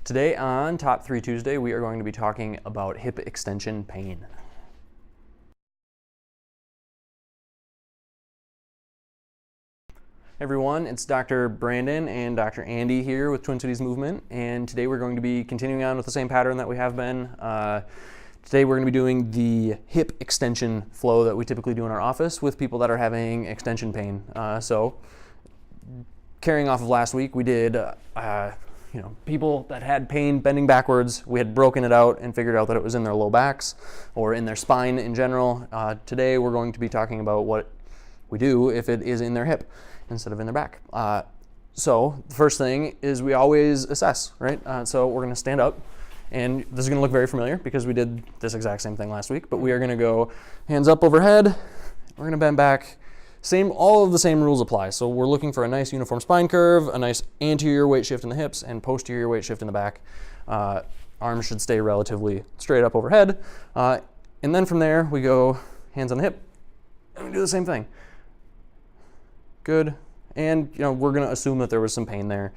Today on Top 3 Tuesday, we are going to be talking about hip extension pain. Hey everyone, it's Dr. Brandon and Dr. Andy here with Twin Cities Movement, and today we're going to be continuing on with the same pattern that we have been. Today we're going to be doing the hip extension flow that we typically do in our office with people that are having extension pain. So carrying off of last week, we did people that had pain bending backwards. We had broken it out and figured out that it was in their low backs or in their spine in general. Today we're going to be talking about what we do if it is in their hip instead of in their back. So the first thing is we always assess, right? So we're going to stand up, and this is going to look very familiar because we did this exact same thing last week, but we are going to go hands up overhead. We're going to bend back. All of the same rules apply. So we're looking for a nice uniform spine curve, a nice anterior weight shift in the hips, and posterior weight shift in the back. Arms should stay relatively straight up overhead. And then from there, we go hands on the hip, and we do the same thing. Good. And we're going to assume that there was some pain there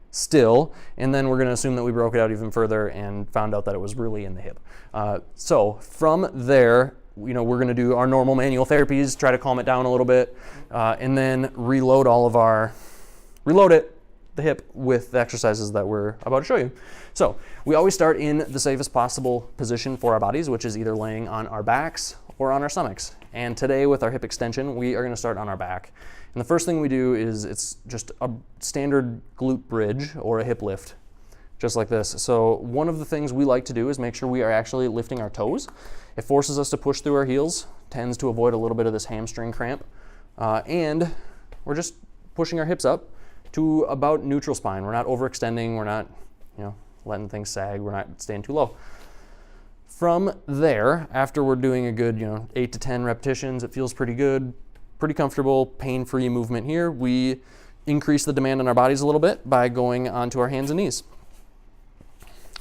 still, and then we're going to assume that we broke it out even further and found out that it was really in the hip. So from there, we're going to do our normal manual therapies, try to calm it down a little bit, and then reload the hip with the exercises that we're about to show you. So we always start in the safest possible position for our bodies, which is either laying on our backs or on our stomachs. And today with our hip extension, we are going to start on our back. And the first thing we do is it's just a standard glute bridge or a hip lift, just like this. So one of the things we like to do is make sure we are actually lifting our toes. It forces us to push through our heels, tends to avoid a little bit of this hamstring cramp. And we're just pushing our hips up to about neutral spine. We're not overextending, we're not letting things sag, we're not staying too low. From there, after we're doing a good 8 to 10 repetitions, it feels pretty good, pretty comfortable, pain-free movement here. We increase the demand on our bodies a little bit by going onto our hands and knees.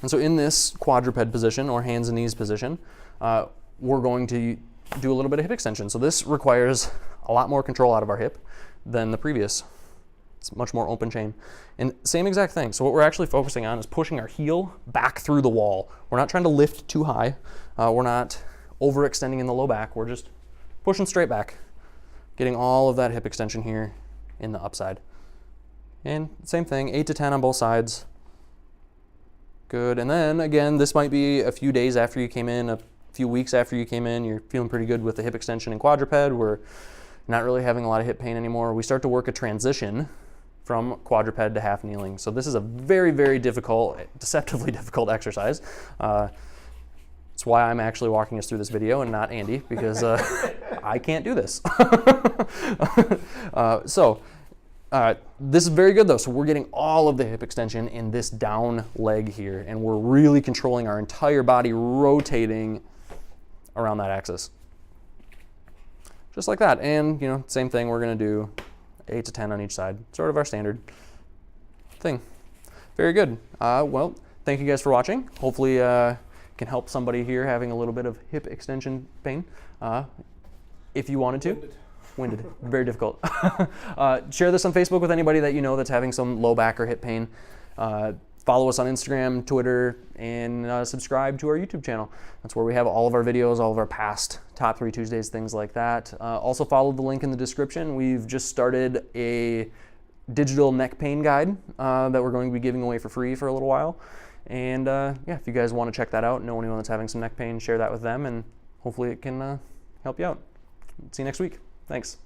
And so in this quadruped position or hands and knees position, we're going to do a little bit of hip extension. So this requires a lot more control out of our hip than the previous. It's much more open chain. And same exact thing. So what we're actually focusing on is pushing our heel back through the wall. We're not trying to lift too high. We're not overextending in the low back. We're just pushing straight back, getting all of that hip extension here in the upside. And same thing, 8 to 10 on both sides. Good. And then again, this might be a few days after you came in, a few weeks after you came in, you're feeling pretty good with the hip extension and quadruped. We're not really having a lot of hip pain anymore. We start to work a transition from quadruped to half kneeling. So this is a very, very difficult, deceptively difficult exercise. That's why I'm actually walking us through this video and not Andy, because I can't do this. This is very good though. So we're getting all of the hip extension in this down leg here, and we're really controlling our entire body rotating around that axis. Just like that. And same thing, we're gonna do 8 to 10 on each side, sort of our standard thing. Very good. Well, thank you guys for watching. Hopefully can help somebody here having a little bit of hip extension pain. If you wanted to. Winded. Very difficult. Share this on Facebook with anybody that you know that's having some low back or hip pain. Follow us on Instagram, Twitter, and subscribe to our YouTube channel. That's where we have all of our videos, all of our past Top 3 Tuesdays, things like that. Also follow the link in the description. We've just started a digital neck pain guide that we're going to be giving away for free for a little while. And if you guys want to check that out, know anyone that's having some neck pain, share that with them, and hopefully it can help you out. See you next week. Thanks.